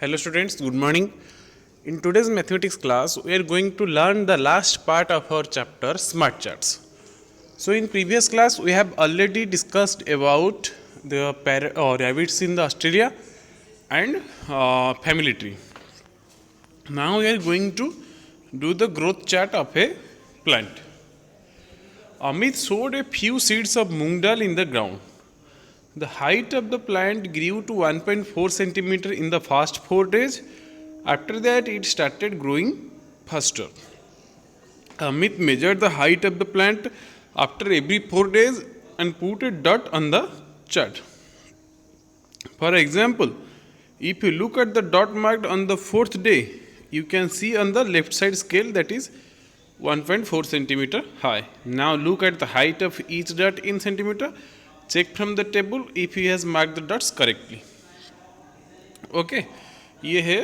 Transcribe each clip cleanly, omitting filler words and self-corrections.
Hello students, good morning. In today's mathematics class, we are going to learn the last part of our chapter Smart Charts. So in previous class, we have already discussed about the rabbits in the Australia and family tree. Now we are going to do the growth chart of a plant. Amit sowed a few seeds of moong dal in the ground. The height of the plant grew to 1.4 centimeter in the first 4 days. After that, it started growing faster. Amit measured the height of the plant after every 4 days and put a dot on the chart. For example, if you look at the dot marked on the 4th day, you can see on the left side scale that is 1.4 centimeter high. Now look at the height of each dot in centimeter. Check from the table if he has marked the dots correctly. Okay ये है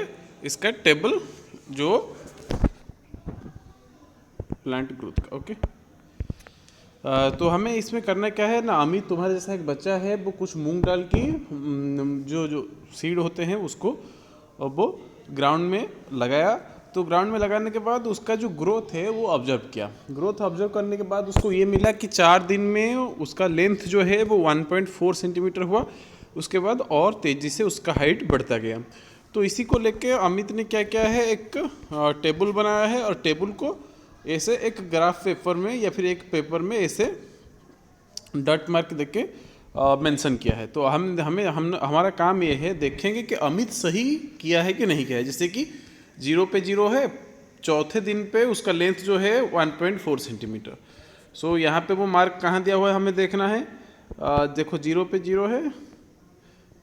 इसका table जो plant growth का okay तो हमें इसमें करना क्या है ना अमित तुम्हारे जैसा एक बच्चा है वो कुछ मूंग दाल की जो जो सीड होते हैं उसको वो ग्राउंड में लगाया तो ग्राउंड में लगाने के बाद उसका जो ग्रोथ है वो ऑब्जर्व किया ग्रोथ ऑब्जर्व करने के बाद उसको ये मिला कि 4 दिन में उसका लेंथ जो है वो 1.4 सेंटीमीटर हुआ उसके बाद और तेज़ी से उसका हाइट बढ़ता गया तो इसी को लेके अमित ने क्या किया है एक टेबल बनाया है और टेबल को ऐसे एक ग्राफ पेपर में या फिर एक पेपर में ऐसे डॉट मार्क देके मेंशन किया है तो हमारा काम ये है देखेंगे कि अमित सही किया है कि नहीं किया है जैसे कि 0 पे 0 है चौथे दिन पे उसका लेंथ जो है 1.4 सेंटीमीटर सो यहाँ पे वो मार्क कहाँ दिया हुआ है हमें देखना है देखो 0 पे 0 है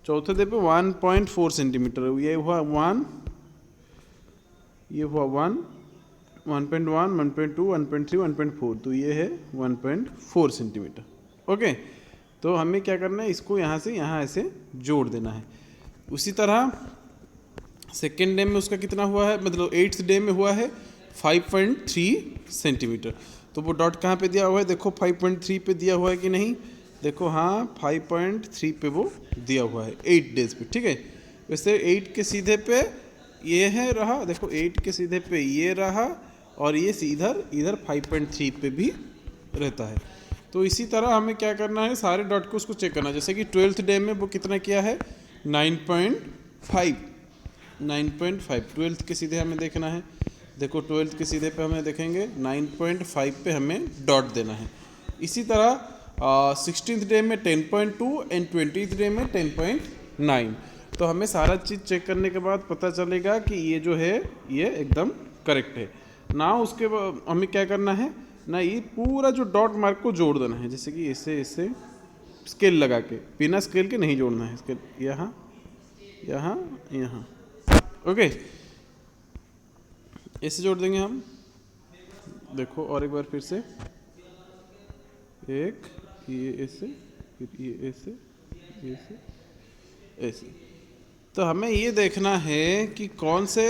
चौथे दिन पे 1.4 सेंटीमीटर ये हुआ 1 ये हुआ 1 1.1 1.2 1.3 1.4 तो ये है 1.4 सेंटीमीटर ओके तो हमें क्या करना है इसको यहाँ से यहाँ ऐसे जोड़ देना है उसी तरह सेकेंड डे में उसका कितना हुआ है मतलब 8th डे में हुआ है 5.3 सेंटीमीटर तो वो डॉट कहाँ पे दिया हुआ है देखो 5.3 पे दिया हुआ है कि नहीं देखो हाँ 5.3 पे वो दिया हुआ है 8 डेज पे ठीक है वैसे 8 के सीधे पे ये है रहा देखो 8 के सीधे पे ये रहा और ये इधर 5.3 पे भी रहता है तो इसी तरह हमें क्या करना है सारे डॉट को उसको चेक करना जैसे कि 12th डे में वो कितना किया है 9.5 12th के सीधे हमें देखना है देखो 12th के सीधे पे हमें देखेंगे 9.5 पे हमें डॉट देना है इसी तरह 16th डे में 10.2 एंड 20th डे में 10.9 तो हमें सारा चीज़ चेक करने के बाद पता चलेगा कि ये जो है ये एकदम करेक्ट है ना उसके बाद हमें क्या करना है ना ये पूरा जो डॉट मार्क को जोड़ देना है जैसे कि इससे स्केल लगा के बिना स्केल के नहीं जोड़ना है स्केल यहाँ यहाँ यहाँ ओके ऐसे जोड़ देंगे हम देखो और एक बार फिर से एक ये ऐसे फिर ये ऐसे ऐसे तो हमें ये देखना है कि कौन से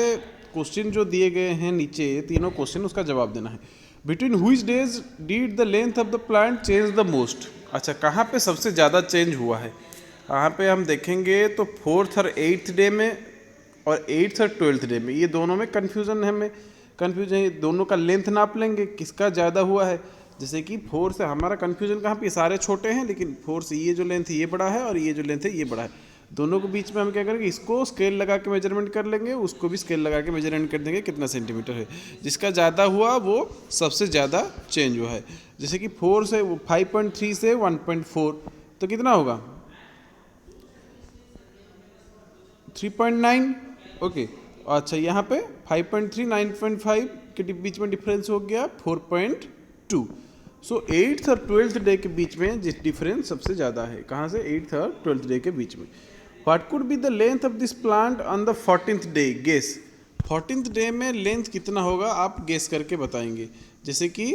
क्वेश्चन जो दिए गए हैं नीचे तीनों क्वेश्चन उसका जवाब देना है between which days did the length of the plant change the most अच्छा कहाँ पे सबसे ज़्यादा चेंज हुआ है यहाँ पे हम देखेंगे तो 4th और 8th डे में और 8th और 12th डे में ये दोनों में कन्फ्यूज़न है हमें कन्फ्यूजन है दोनों का लेंथ नाप लेंगे किसका ज़्यादा हुआ है जैसे कि 4 से हमारा कन्फ्यूजन कहाँ पे सारे छोटे हैं लेकिन 4 से ये जो लेंथ है ये बड़ा है और ये जो लेंथ है ये बड़ा है दोनों के बीच में हम क्या करेंगे इसको स्केल लगा के मेजरमेंट कर लेंगे उसको भी स्केल लगा के मेजरमेंट कर देंगे कितना सेंटीमीटर है जिसका ज़्यादा हुआ वो सबसे ज़्यादा चेंज हुआ है जैसे कि 4 से 5.3 से 1.4 तो कितना होगा 3.9 ओके अच्छा यहाँ पे 5.3 9.5 के बीच में डिफरेंस हो गया 4.2 सो 8th और 12th डे के बीच में जिस डिफरेंस सबसे ज़्यादा है कहाँ से 8th और 12th डे के बीच में what could be the length of this plant on the 14th day guess 14th day में लेंथ कितना होगा आप गेस करके बताएंगे जैसे कि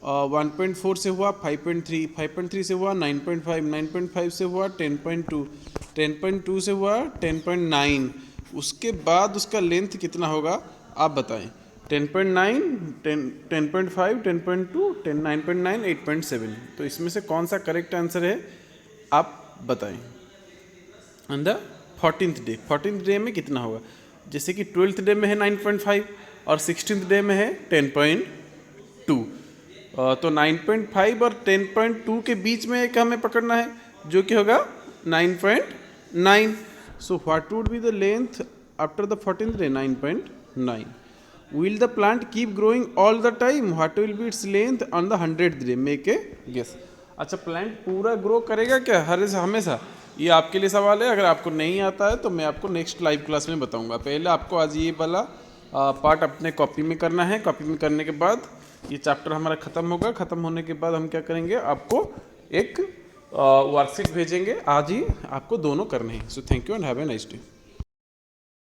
1.4 से हुआ 5.3 5.3 से हुआ 9.5 9.5 से हुआ 10.2 10.2 से हुआ 10.9 उसके बाद उसका लेंथ कितना होगा आप बताएं 10.9 10.5 10.2 9.9 8.7 तो इसमें से कौन सा करेक्ट आंसर है आप बताएं ऑन द 14th डे में कितना होगा जैसे कि 12th डे में है 9.5 और 16th डे में है 10.2। तो 9.5 और 10.2 के बीच में एक हमें पकड़ना है जो कि होगा 9.9। So what would be the length after the 14th day? 9.9। Will the plant keep growing all the time? What will be its length on the 100th day? Make a guess. अच्छा, प्लांट पूरा grow करेगा क्या हर हमेशा? ये आपके लिए सवाल है। अगर आपको नहीं आता है तो मैं आपको नेक्स्ट लाइव क्लास में बताऊंगा। पहले आपको आज ये वाला पार्ट अपने कॉपी में करना है। कॉपी में करने के बाद ये चैप्टर हमारा ख़त्म होगा। ख़त्म होने के बाद हम क्या करेंगे, आपको एक वर्कशीट भेजेंगे। आज ही आपको दोनों करने हैं। So thank you and have a nice day.